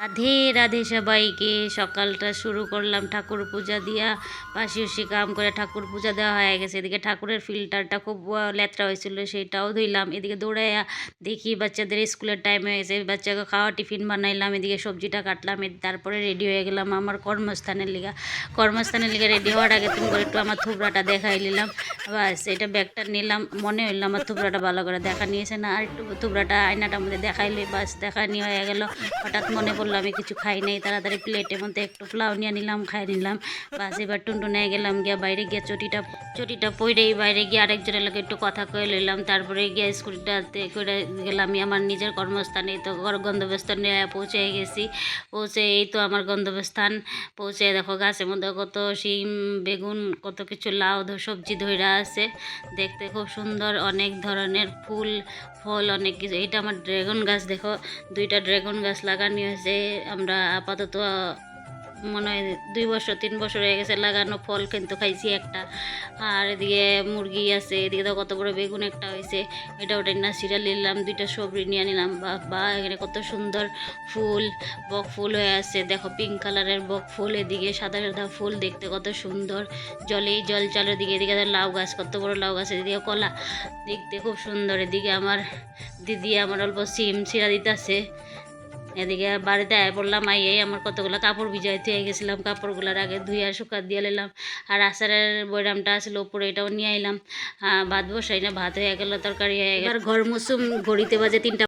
রাধে রাধে সবাইকে। সকালটা শুরু করলাম ঠাকুর পূজা দিয়া, বাসি কাম করে ঠাকুর পূজা দেওয়া হয়ে গেছে। এদিকে ঠাকুরের ফিল্টারটা খুব লেত্রা হয়েছিল, সেটাও ধুইলাম। এদিকে দৌড়াইয়া দেখি বাচ্চাদের স্কুলের টাইম হয়ে গেছে, বাচ্চাকে খাওয়া টিফিন বানাইলাম, এদিকে সবজিটা কাটলাম, তারপরে রেডি হয়ে গেলাম আমার কর্মস্থানের লিগে রেডি হওয়ার আগে তুমি করে একটু আমার থুবড়াটা দেখাই নিলাম। বাস এটা ব্যাগটা নিলাম, মনে হইলো আমার থুবড়াটা ভালো করে দেখা নিয়েছে না, আর একটু থুবড়াটা আয়নাটার মধ্যে দেখাইলে বাস দেখা নিয়ে হয়ে গেল। হঠাৎ মনে পড়লো আমি কিছু খাই নাই, তাড়াতাড়ি প্লেটের মধ্যে একটু পোলাও নিয়ে নিলাম, খাই নিলাম। বাস এবার টুনটুনে গেলাম, গিয়া বাইরে গিয়া চটিটা পইরেই বাইরে গিয়ে আরেকজনের লোক একটু কথা কয়ে লইলাম। তারপরে গিয়া স্কুটিটাতে করে গেলাম আমি আমার নিজের কর্মস্থানে। তো গন্তব্যস্থানে পৌঁছে গেছি। পৌঁছে এই তো আমার গন্তব্যস্থান পৌঁছে দেখো গাছের মধ্যে কত শিম, বেগুন, কত কিছু লাউ সবজি ধইরা আছে। দেখতে খুব সুন্দর, অনেক ধরনের ফুল ফল অনেক কিছু। এটা আমার ড্রাগন গাছ, দেখো দুইটা ড্রাগন গাছ লাগানো হয়েছে। আমরা আপাতত মনে হয় 2 বছর 3 বছর হয়ে গেছে লাগানো, ফল কিন্তু খাইছি একটা। আর এদিকে মুরগি আছে, এদিকে তো কত বড় বেগুন একটা হয়েছে, এটা ওটা না সিরিয়াল নিলাম, দুইটা সবজি নিয়ে নিলাম। বা এখানে কত সুন্দর ফুল, বক ফুল হয়ে আছে, দেখো পিঙ্ক কালারের বক ফুল, এদিকে সাদা সাদা ফুল, দেখতে কত সুন্দর। জল চারিদিকে, এদিকে লাউ গাছ, কত বড় লাউ গাছ, এদিকে কলা, দেখতে খুব সুন্দর। এদিকে আমার দিদি আমার অল্প সিম ছিঁড়া দিতেছে। এদিকে বাড়িতে আয় পড়লাম, আইয়াই আমার কতগুলো কাপড় ভিজাই থুয়ে গেছিলাম, কাপড়গুলোর আগে ধুয়ে আর শুকা দিয়ে নিলাম। আর আচারের বৈরামটা আসলে উপরে, এটাও নিয়ে আইলাম। ভাত বসাই না, ভাত হয়ে গেল, তরকারি হয়ে গেল। এবার ঘর মুসুম, ঘড়িতে বাজে 3টা।